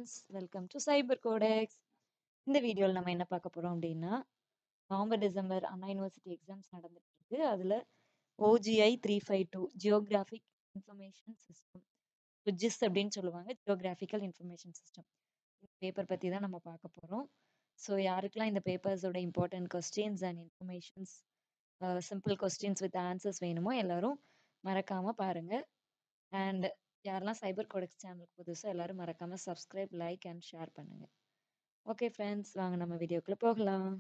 Friends, welcome to Cyber Codex. இந்த வீடியோவில் நம்ம என்ன பார்க்க போறோம் அப்படின்னா, November December Anna University exams நடந்துட்டு இருக்கு. அதுல OGI 352 geographic information system, GIS அப்படின்னு சொல்லுவாங்க, ஜியோகிராஃபிக்கல் இன்ஃபர்மேஷன் சிஸ்டம். இந்த பேப்பர் பத்தி தான் நம்ம பார்க்க போறோம். ஸோ யாருக்கெல்லாம் இந்த பேப்பர்ஸோட important questions and informations, simple questions with answers வேணுமோ எல்லாரும் மறக்காம பாருங்க. அண்ட் யாரெல்லாம் சைபர் கோடெக்ஸ் சேனலுக்கு புதுசோ எல்லாரும் மறக்காம சப்ஸ்கிரைப், லைக் அண்ட் ஷேர் பண்ணுங்க. ஓகே ஃப்ரெண்ட்ஸ், வாங்க நம்ம வீடியோக்குள்ள போகலாம்.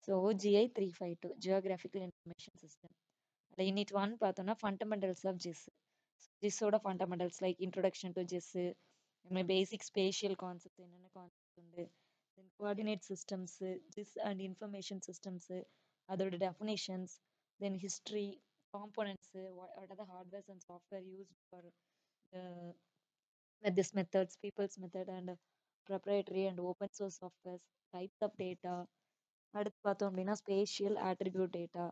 So OGI 352 geographical information system. அதில் யூனிட் 1 பார்த்தோம்னா ஃபண்டமெண்டல்ஸ் ஆஃப் ஜிஸ். ஜிஸ்ஸோட fundamentals like introduction to GIS, basic spatial concept, என்னென்ன கான்செப்ட் உண்டு, then coordinate systems, GIS and information systems, அதோட definitions, then history, components, what are the hardwares and software used for this methods, people's method and proprietary and open source softwares, types of data. அடுத்து பார்த்தோம் அப்படின்னா spatial attribute data,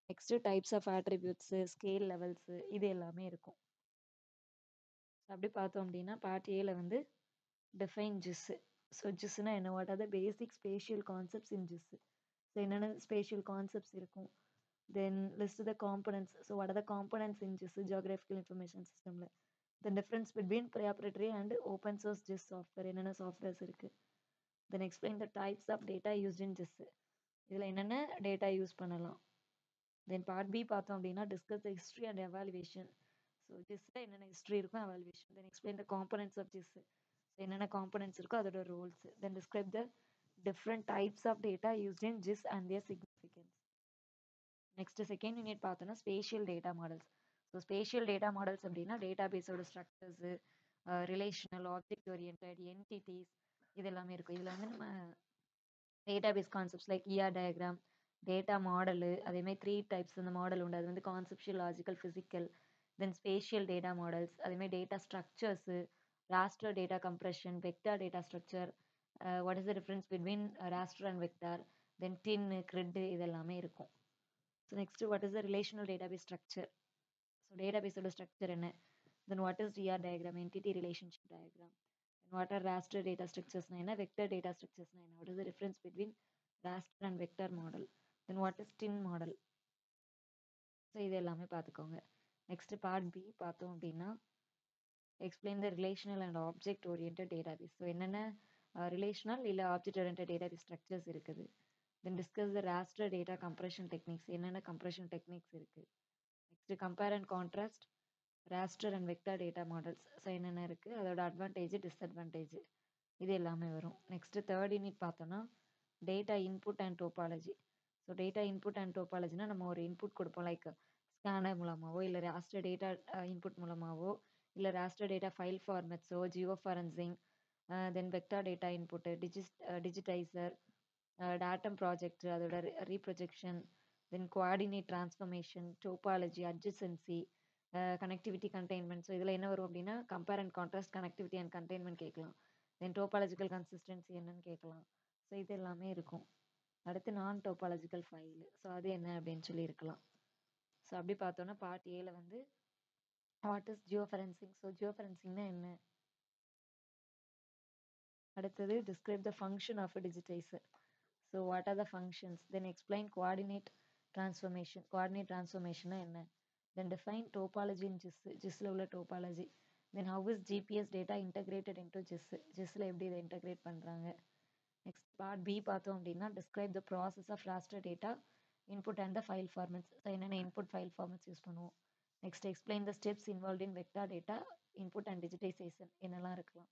next types of attributes, scale levels, இது எல்லாமே இருக்கும். அப்படி பார்த்தோம் அப்படின்னா part ஏல வந்து டிஃபைன் ஜிஸ். ஸோ ஜிஸ்னா என்ன, what are the basic spatial concepts in GIS. So என்னென்ன ஸ்பேஷியல் கான்செப்ட்ஸ் இருக்கும். Then list the components. So what are the components in GIS geographical information சிஸ்டம்ல. The difference between proprietary and open source GIS software, என்னென்ன softwares இருக்கு. Then explain the types of data used in GIS. இதில் என்னென்ன data use பண்ணலாம். தென் part B பார்த்தோம் அப்படின்னா discuss the history and evaluation. So ஜிஸ்ல என்னென்ன ஹிஸ்ட்ரி இருக்கும், evaluation. Then explain the components of GIS. என்னென்ன காம்பனன்ட்ஸ் இருக்கோ அதோட roles. Then describe the different types of data used in GIS and their significance. Next second unit பார்த்தோன்னா spatial data models. So spatial data models அப்படின்னா data பேஸோட structures, relational, object oriented, entities, இது எல்லாமே இருக்கும். இதில் வந்து நம்ம data base concepts like ER diagram, data model, அதேமாதிரி 3 டைப்ஸ் அந்த மாடல் உண்டு. அது வந்து conceptual, logical, physical. Then spatial data models, அதேமாதிரி data structures, raster data compression, vector data structure, what is the difference between raster and vector, then TIN, grid, இது எல்லாமே இருக்கும். So next what is the relational database structure. So டேட்டாபேஸோட structure என்ன. Then what is ER diagram, entity relationship diagram. Then what are raster data ஸ்ட்ரக்சர்ஸ்னா என்ன, vector data ஸ்ட்ரக்சர்ஸ்னா என்ன, what is the difference between raster and vector model. Then what is TIN model. So இது எல்லாமே பார்த்துக்கோங்க. Next part B பார்த்தோம் அப்படின்னா explain the relational and object oriented database. So என்னென்ன ரிலேஷனல் இல்லை ஆப்ஜெக்ட் ஓரியன்டட் டேட்டாபேஸ் ஸ்ட்ரக்சர்ஸ் இருக்குது. Then discuss the raster data compression techniques, என்னென்ன compression techniques இருக்குது. Next compare and contrast raster and vector data models. So என்னென்ன இருக்குது, அதோட advantage, disadvantage, இது எல்லாமே வரும். நெக்ஸ்ட் தேர்ட் யூனிட் பார்த்தோன்னா data input and topology. So data input and டோபாலஜினா நம்ம ஒரு இன்புட் கொடுப்போம், லைக் ஸ்கேனர் மூலமாகவோ இல்லை ராஸ்டர் டேட்டா இன்புட் மூலமாகவோ இல்லை ராஸ்டர் டேட்டா ஃபைல் ஃபார்மேட்ஸோ, georeferencing, then vector data input, digitizer, datum project, அதோட reprojection, then coordinate transformation, topology, adjacency, connectivity, containment. So இதில் என்ன வரும் அப்படின்னா compare and contrast, connectivity and containment கேட்கலாம். தென் டோபாலஜிக்கல் கன்சிஸ்டன்சி என்னன்னு கேட்கலாம். ஸோ இது எல்லாமே இருக்கும். அடுத்து நான் டோபாலஜிக்கல் ஃபைல், ஸோ அது என்ன அப்படின்னு சொல்லி இருக்கலாம். ஸோ அப்படி பார்த்தோன்னா பார்ட் ஏல வந்து வாட் இஸ் ஜியோஃபரன்சிங். ஸோ ஜியோஃபரன்சிங்னா என்ன. அடுத்தது describe the function of a digitizer. So what are the functions. Then explain coordinate transformation. Coordinate டிரான்ஸ்ஃபர்மேஷனா என்ன. Then define topology in GIS. ஜிஸ்ல உள்ள topology. Then how is GPS data integrated into GIS. ஜிஸ்ல எப்படி இதை இன்டகிரேட் பண்ணுறாங்க. Next part B பார்த்தோம் அப்படின்னா describe the process of raster data input and the file formats. So என்னென்ன இன்புட் ஃபைல் ஃபார்மேட்ஸ் யூஸ் பண்ணுவோம். Next explain the steps involve in vector data input and digitization, என்னெல்லாம் இருக்கலாம்.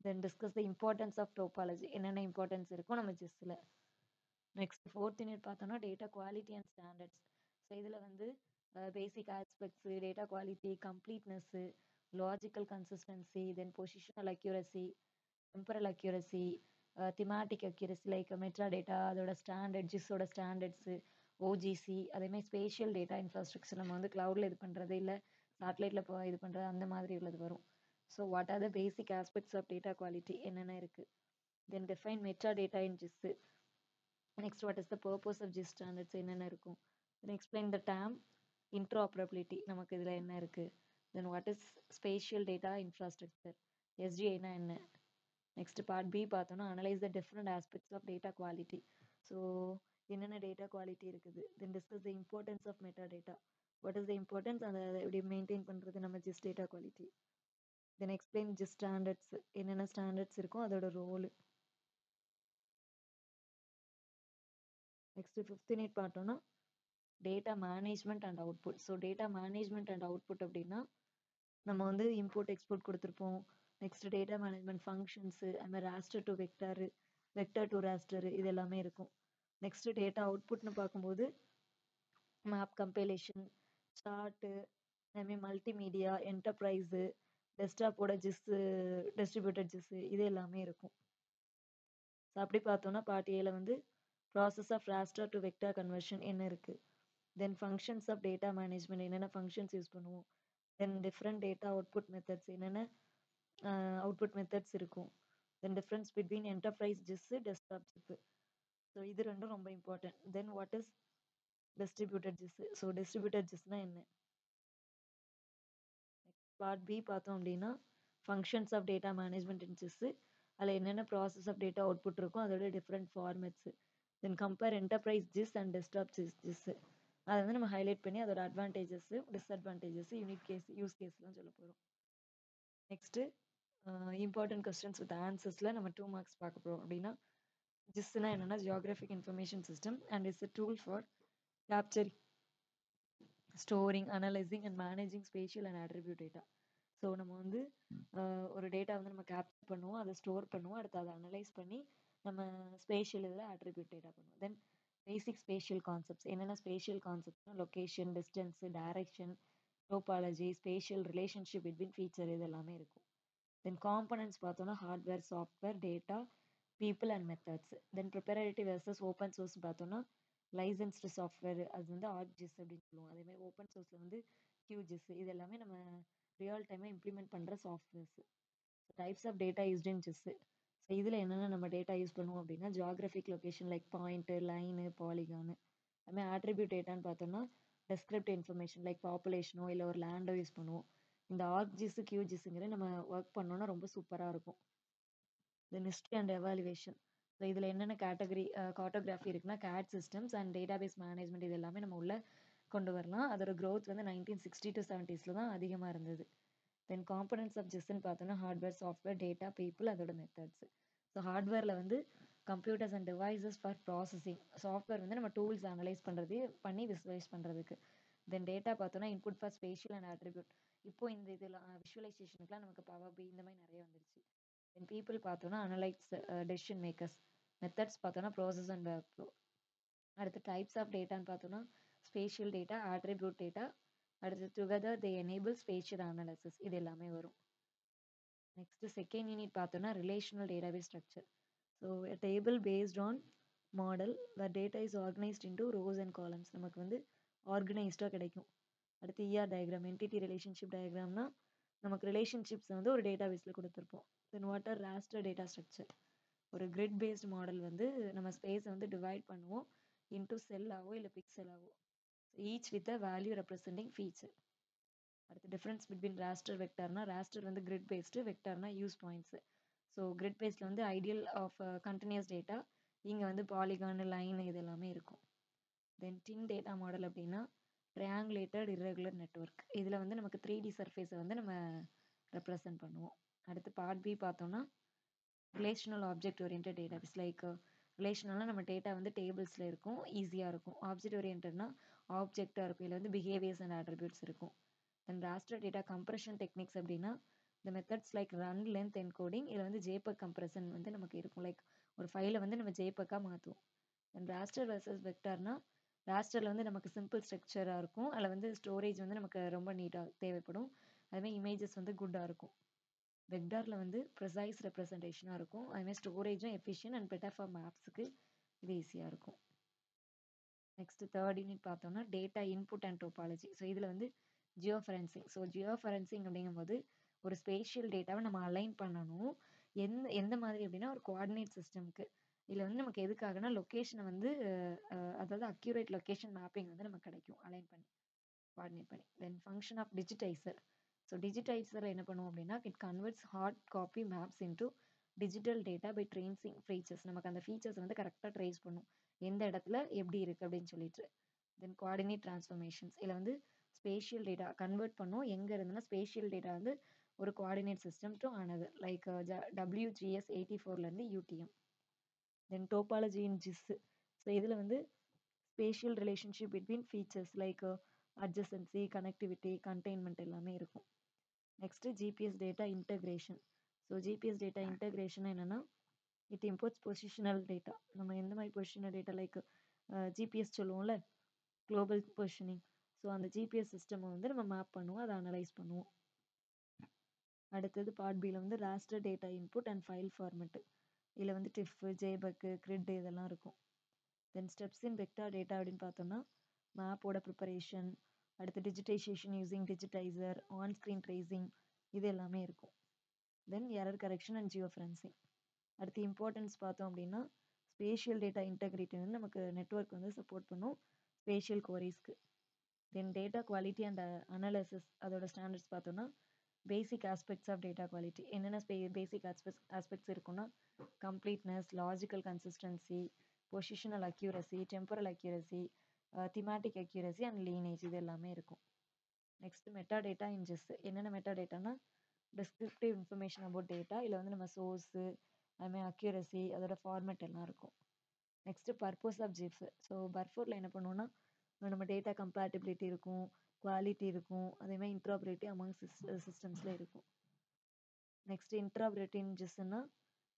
Then discuss the importance of topology, என்னென்ன importance இருக்கும் நம்ம ஜிஸ்ல. Next fourth unit பார்த்தோம்னா data quality and standards. So இதில் வந்து basic aspects, data quality, completeness, logical consistency, then positional accuracy, temporal accuracy, thematic accuracy like meta data, அதோட standard, ஜிஸ்ஸோட standards, OGC, அதேமாதிரி ஸ்பேஷியல் டேட்டா இன்ஃப்ராஸ்ட்ரக்சர் நம்ம வந்து க்ளவுடில் இது பண்ணுறது இல்லை சேட்டலைட்டில் இது பண்ணுறது, அந்த மாதிரி உள்ளது வரும். So what are the basic aspects of data quality, என்னென்ன இருக்குது. Then define meta data in GIS. Next what is the purpose of GIS standards, என்னென்ன இருக்கும். தென் எக்ஸ்பிளைன் த டேம் இன்ட்ரோஆப்ரபிலிட்டி, நமக்கு இதில் என்ன இருக்குது. Then what is spatial data infrastructure, எஸ்டிஐனா என்ன. நெக்ஸ்ட் பார்ட் பி பார்த்தோம்னா analyse the different aspects of data quality. So என்னென்ன டேட்டா குவாலிட்டி இருக்குது, then discuss the importance of meta data. What is the importance, அதை எப்படி மெயின்டைன் பண்ணுறது நம்ம GIS data quality. Then explain GIS standards, என்னென்ன standards இருக்கும் அதோட ரோல். நெக்ஸ்ட் 5th யூனிட் பார்த்தோம்னா data management and output. So data management and output அப்படின்னா நம்ம வந்து இம்போர்ட் எக்ஸ்போர்ட் கொடுத்துருப்போம். நெக்ஸ்ட் டேட்டா மேனேஜ்மெண்ட் ஃபங்க்ஷன்ஸு, அது மாதிரி raster to vector, vector to raster, இது எல்லாமே இருக்கும். நெக்ஸ்ட் டேட்டா அவுட்புட்னு பார்க்கும்போது மேப் கம்பைலேஷன், சார்ட்டு, அதுமாதிரி மல்டிமீடியா, என்டர்பிரைஸு, டெஸ்க்டாப்போட ஜிஸ்ஸு, டிஸ்ட்ரிபியூட்டட் ஜிஸ்ஸு, இது எல்லாமே இருக்கும். ஸோ அப்படி பார்த்தோம்னா பார்ட் ஏல வந்து process of raster to vector conversion என்ன இருக்குது, then functions of data management, என்னென்ன ஃபங்க்ஷன்ஸ் யூஸ் பண்ணுவோம், then different data output methods, என்னென்ன அவுட்புட் மெத்தட்ஸ் இருக்கும், தென் difference between enterprise GIS, desktop GIS. So இது ரெண்டும் ரொம்ப important. Then what is distributed GIS. So distributed ஜிஸ்னா என்ன. பார்ட் பி பார்த்தோம் அப்படின்னா functions of data management in GIS, அதில் என்னென்ன ப்ராசஸ் ஆஃப் டேட்டா அவுட்புட் இருக்கும் அதோட different formats. Then compare enterprise GIS and desktop GIS. அதை வந்து நம்ம ஹைலைட் பண்ணி அதோட advantages, disadvantages, unit case, use கேஸ்லாம் சொல்ல போகிறோம். நெக்ஸ்ட்டு இம்பார்ட்டன்ட் கொஸ்டின்ஸ் வித் ஆன்சர்ஸில் நம்ம 2 மார்க்ஸ் பார்க்க போகிறோம். அப்படின்னா ஜிஸ்னா என்னென்னா geographic information system and it's a tool for capturing, storing, analysing and managing spatial and attribute data. So நம்ம வந்து ஒரு டேட்டா வந்து நம்ம கேப்சர் பண்ணுவோம், அதை ஸ்டோர் பண்ணுவோம், அடுத்து அதை அனலைஸ் பண்ணி நம்ம ஸ்பேஷியல் இதில் attribute டேட்டா பண்ணுவோம். தென் பேசிக் ஸ்பேஷியல் கான்செப்ட்ஸ், என்னென்ன ஸ்பேஷியல் கான்செப்ட்னா location, distance, direction, topology, spatial relationship between feature, இது எல்லாமே இருக்கும். தென் காம்பனன்ட்ஸ் பார்த்தோம்னா hardware, software, data, people and methods. Then preparative versus open source பார்த்தோம்னா லைசன்ஸ்டு சாஃப்ட்வேர், அது வந்து ஆர்க்ஜிஸ் அப்படின்னு சொல்லுவோம். அதேமாதிரி ஓப்பன் சோர்ஸில் வந்து கியூஜிஸ், இது எல்லாமே நம்ம ரியல் டைமாக இம்ப்ளிமெண்ட் பண்ணுற softwares. Types of data used in GIS. So இதில் என்னென்ன நம்ம டேட்டா யூஸ் பண்ணுவோம் அப்படின்னா geographic location like point, line, polygon. அதுமாதிரி ஆட்ரிபியூட் டேட்டான்னு பார்த்தோம்னா டெஸ்கிரிப்டிவ் இன்ஃபர்மேஷன் லைக் பாப்புலேஷனோ இல்லை ஒரு லேண்டோ யூஸ் பண்ணுவோம். இந்த ஆர்க்ஜிஸ், கியூஜிஸுங்கிற நம்ம ஒர்க் பண்ணோன்னா ரொம்ப சூப்பராக இருக்கும். Then history and evaluation. So இதில் என்னென்ன கேட்டகரி கார்ட்டோகிராஃபி இருக்குன்னா CAD systems and database management, இது எல்லாமே நம்ம உள்ள கொண்டு வரலாம். அதோட க்ரோத் வந்து 1960 to 70s தான் அதிகமாக இருந்தது. தென் காம்பனன்ட்ஸ் ஆஃப் ஜிஸ்ன்னு பார்த்தோன்னா ஹார்ட்வேர், சாஃப்ட்வேர், டேட்டா, பீப்புள், அதோட மெத்தட்ஸ். ஸோ ஹார்ட்வேரில் வந்து computers and devices for processing, software வந்து நம்ம டூல்ஸ் அனலைஸ் பண்ணுறது, பண்ணி விசுவலைஸ் பண்ணுறதுக்கு. தென் டேட்டா பார்த்தோன்னா input for spatial and attribute. இப்போ இந்த இதில் விஷுவலைசேஷனுக்குலாம் நமக்கு பவர் பி இந்த மாதிரி நிறைய வந்துருச்சு. தென் பீப்புள் பார்த்தோன்னா அனலைட்ஸ், டெசிஷன் மேக்கர்ஸ். மெத்தட்ஸ் பார்த்தோன்னா ப்ராசஸ் அண்ட் ஒர்க் ஃப்ளோ. அடுத்து டைப்ஸ் ஆஃப் டேட்டான்னு பார்த்தோன்னா ஸ்பேஷியல் டேட்டா, attribute டேட்டா, அடுத்து together they enable spatial analysis, இது எல்லாமே வரும். நெக்ஸ்ட் செகண்ட் யூனிட் பார்த்தோன்னா relational database structure. So table based on model where data is organized into rows and columns, நமக்கு வந்து ஆர்கனைஸ்டாக கிடைக்கும். அடுத்து இஆர் டயக்ராம், என்டிட்டி ரிலேஷன்ஷிப் டயக்ராம்னா நமக்கு ரிலேஷன்ஷிப்ஸ் வந்து ஒரு டேட்டா பேஸில் கொடுத்துருப்போம். Then what are raster data structure, ஒரு கிரிட் பேஸ்ட் மாடல் வந்து நம்ம ஸ்பேஸை வந்து டிவைட் பண்ணுவோம் இன்டூ செல்லாவோ இல்லை பிக்சலாவோ, each with a value representing feature. அடுத்து டிஃப்ரென்ஸ் பிட்வீன் ராஸ்டர், வெக்டார்னா ராஸ்டர் வந்து கிரிட் பேஸ்டு, வெக்டார்னா யூஸ் பாயிண்ட்ஸு. ஸோ கிரிட் பேஸில் வந்து ஐடியல் ஆஃப் கண்டினியூஸ் டேட்டா, இங்கே வந்து பாலிகான், லைன், இது எல்லாமே இருக்கும். தென் டின் டேட்டா மாடல் அப்படின்னா ட்ரையாங்குலேட்டட் இர்ரெகுலர் நெட்வொர்க், இதில் வந்து நமக்கு 3D சர்ஃபேஸை வந்து நம்ம ரெப்ரசன்ட் பண்ணுவோம். அடுத்து பார்ட் பி பார்த்தோம்னா relational object orient database. Like ரிலேஷனல்னால் நம்ம டேட்டா வந்து டேபிள்ஸில் இருக்கும், ஈஸியாக இருக்கும். ஆப்ஜெக்ட் ஓரியன்ட்னா ஆப்ஜெக்டாக இருக்கும், இதில் வந்து பிஹேவியர்ஸ் அண்ட் attributes இருக்கும். தென் ராஸ்டர் டேட்டா கம்ப்ரெஷன் டெக்னிக்ஸ் அப்படின்னா இந்த methods like run, length, encoding, இதில் வந்து ஜேபக் கம்ப்ரெஷன் வந்து நமக்கு இருக்கும். லைக் ஒரு ஃபைலை வந்து நம்ம ஜேபக்காக மாற்றுவோம். தென் ராஸ்டர் வர்சஸ் வெக்டார்னா ராஸ்டரில் வந்து நமக்கு சிம்பிள் ஸ்ட்ரக்சராக இருக்கும், அதில் வந்து ஸ்டோரேஜ் வந்து நமக்கு ரொம்ப நீட்டாக தேவைப்படும், அதுமாதிரி இமேஜஸ் வந்து குட்டாக இருக்கும். வெக்டாரில் வந்து ப்ரிசைஸ் ரெப்ரசன்டேஷனாக இருக்கும், அதுமாதிரி ஸ்டோரேஜும் எஃபிஷியன்ட் அண்ட் பெட்டர் ஃபார் மேப்ஸுக்கு இது ஈஸியாக இருக்கும். நெக்ஸ்ட் தேர்ட் யூனிட் பார்த்தோம்னா data input and topology. So இதில் வந்து ஜியோ ஃபெரன்சிங். ஸோ ஜியோ ஃபெரன்சிங் அப்படிங்கும்போது ஒரு ஸ்பேஷியல் டேட்டாவை நம்ம அலைன் பண்ணணும். எந்த மாதிரி அப்படின்னா ஒரு கோஆர்டினேட் சிஸ்டம்க்கு. இதில் வந்து நமக்கு எதுக்காகனா லொக்கேஷனை வந்து அதாவது அக்யூரேட் லொக்கேஷன் மேப்பிங் வந்து நமக்கு கிடைக்கும் அலைன் பண்ணி, கோஆர்டினேட் பண்ணி. Then function of digitizer. So digitizer என்ன பண்ணுவோம் அப்படின்னா it converts hard copy maps into digital data by tracing features, நமக்கு அந்த ஃபீச்சர்ஸ் வந்து கரெக்டாக ட்ரேஸ் பண்ணும் எந்த இடத்துல எப்படி இருக்கு அப்படின்னு சொல்லிட்டு. தென் கோஆர்டினேட் டிரான்ஸ்ஃபர்மேஷன்ஸ், இதில் வந்து ஸ்பேஷியல் டேட்டா கன்வெர்ட் பண்ணும் எங்கே இருந்துன்னா ஸ்பேஷியல் டேட்டா வந்து ஒரு coordinate system to another like WGS 84லேருந்து UTM. Then topology in GIS, so இதில் வந்து spatial relationship between features like adjacency, connectivity, containment எல்லாமே இருக்கும். Next GPS data integration. So GPS data integration என்னன்னா இட் இம்போர்ட்ஸ் பொசிஷனல் டேட்டா. நம்ம எந்த மாதிரி positional data like GPS சொல்லுவோம்ல, குளோபல் பொசிஷனிங். ஸோ அந்த ஜிபிஎஸ் சிஸ்டம் வந்து நம்ம மேப் பண்ணுவோம், அதை அனலைஸ் பண்ணுவோம். அடுத்தது பார்ட் பியில் வந்து raster data input and file format. இதில் வந்து டிஃப், ஜேபக்கு, கிரிட் இதெல்லாம் இருக்கும். Then steps in vector data அப்படின்னு பார்த்தோம்னா மேப்போட ப்ரிப்பரேஷன், அடுத்து digitization using digitizer, on screen tracing, இது எல்லாமே இருக்கும். Then error correction and georeferencing. அடுத்து இம்பார்ட்டன்ஸ் பார்த்தோம் அப்படின்னா ஸ்பேஷியல் டேட்டா இன்டெகிரிட்டி வந்து நமக்கு நெட்ஒர்க் வந்து சப்போர்ட் பண்ணும் ஸ்பேஷியல் குவரிஸ்க்கு. Then data quality and analysis, அதோட ஸ்டாண்டர்ட்ஸ் பார்த்தோம்னா basic aspects of data quality. என்னென்ன பேசிக் ஆஸ்பெக்ட்ஸ் இருக்குன்னா completeness, logical consistency, positional accuracy, temporal accuracy, thematic accuracy and lineage, இது எல்லாமே இருக்கும். Next meta data in GIS. என்னென்ன மெட்டா டேட்டானா டிஸ்கிரிப்டிவ் இன்ஃபர்மேஷன் அபவுட் டேட்டா, இதில் வந்து நம்ம சோர்ஸு, அதுமாதிரி அக்யூரசி, அதோட ஃபார்மேட் எல்லாம் இருக்கும். Next purpose of GIS. So பர்ஃபோரில் என்ன பண்ணுவோம்னா நம்ம டேட்டா கம்பேட்டிபிலிட்டி இருக்கும், குவாலிட்டி இருக்கும், அதேமாதிரி இன்ட்ராபரேட்டிவ் அமங் சிஸ்டம்ஸில் இருக்கும். நெக்ஸ்ட் இன்ட்ராபரேட்டிவ் இன் ஜிஸ்னா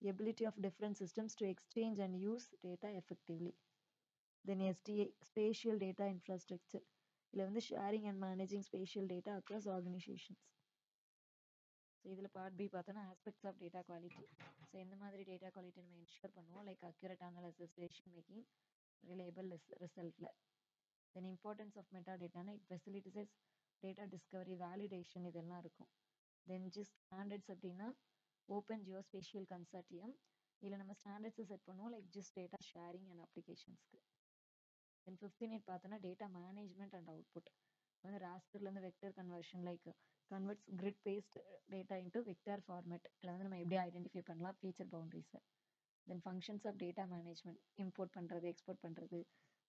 ability of different systems to exchange and use data effectively. Then SDA spatial data infrastructure. இதில் வந்து sharing and managing spatial data across organisations. So இதில் பார்ட் பி பார்த்தோன்னா aspects of data quality. So எந்த மாதிரி data quality நம்ம ensure பண்ணுவோம் like accurate analysis, decision making, reliable ரிசல்ட்டில். தென் இம்பார்ட்டன்ஸ் ஆஃப் மெட்டா டேட்டானா it facilitates data discovery, validation, இதெல்லாம் இருக்கும். தென் ஜிஸ் ஸ்டாண்டர்ட்ஸ் அப்படின்னா ஓப்பன் ஜியோஸ்பேஷியல் கன்சார்டியம். இதில் நம்ம ஸ்டாண்டர்ட்ஸை செட் பண்ணுவோம் like GIS data sharing and அப்ளிகேஷன்ஸ்க்கு. தென் 15 பார்த்தோன்னா டேட்டா மேனேஜ்மெண்ட் அண்ட் அவுட்புட். வந்து ராஸ்டர்லேருந்து vector conversion like converts grid based data into vector format. இதில் வந்து நம்ம எப்படி ஐடென்டிஃபை பண்ணலாம் ஃபீச்சர் பவுண்டரிஸை. Then functions of data management, import பண்ணுறது, எக்ஸ்போர்ட் பண்ணுறது,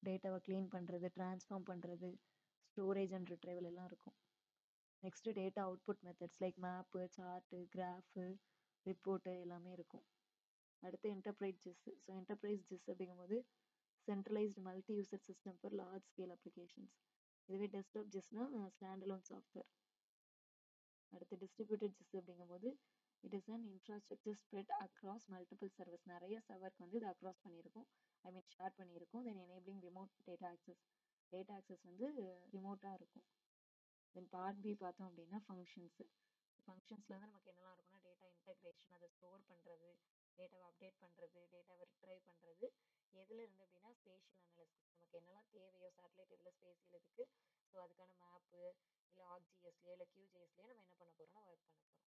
டேட்டாவை க்ளீன் பண்ணுறது, ட்ரான்ஸ்ஃபார்ம் பண்ணுறது, ஸ்டோரேஜ் அண்ட் ரிட்ரைவல் எல்லாம் இருக்கும். Next data output methods like map, chart, graph, report எல்லாமே இருக்கும். அடுத்து enterprise GIS. So enterprise GIS அப்படிங்கும்போது centralised multi user system for large scale applications. இதுவே டெஸ்க்டாப் ஜிஸ்னா ஸ்டாண்ட் அலோன் சாஃப்ட்வேர். அடுத்து டிஸ்ட்ரிபியூட்டட் ஜிஸ் அப்படிங்கும்போது it is an infrastructure spread across multiple servers. நிறைய சர்வருக்கு வந்து இது அக்ராஸ் பண்ணியிருக்கும், ஐ மீன் ஷேர் பண்ணியிருக்கும். Then enabling remote data access. Data access வந்து ரிமோட்டாக இருக்கும். தென் பார்ட் பி பார்த்தோம் அப்படின்னா ஃபங்க்ஷன்ஸு. ஃபங்க்ஷன்ஸில் வந்து நமக்கு என்னெல்லாம் இருக்குன்னா டேட்டா இன்டெகிரேஷன், அதை ஸ்டோர் பண்ணுறது, டேட்டாவை அப்டேட் பண்ணுறது, டேட்டாவை ரிட்ரைவ் பண்ணுறது. எதில் இருந்து அப்படின்னா ஸ்பேஷியல் அனாலிசிஸ், நமக்கு என்னெல்லாம் தேவையோ சேட்டலைட் இதில் ஸ்பேஸில் இருக்குது, ஸோ அதுக்கான மேப்பு இல்லை ஆர்ஜிஎஸ்லேயே இல்லை QGISலேயே நம்ம என்ன பண்ண போகிறோம்னா ஒர்க் பண்ண போகிறோம்.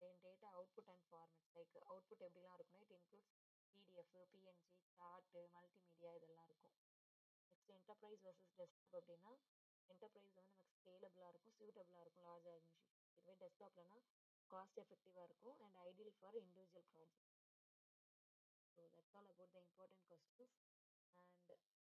Then data output and formats like output எப்படிலாம் இருக்குன்னா it includes PDF, PNG, chart, multimedia, இதெல்லாம் இருக்கும். நெக்ஸ்ட் என்டர்பிரைஸ் வர்சஸ் டெஸ்க்டாப் அப்படின்னா என்டர்பிரைஸ் வந்து நமக்கு ஸ்கேலபிளாக இருக்கும், சூட்டபிளாக இருக்கும் லார்ஜ் ஆர்கனைசேஷன். இதுவே டெஸ்க்டாப்லனா காஸ்ட் எஃபெக்டிவாக இருக்கும் and ideal for individual project. So that's all about the important questions. And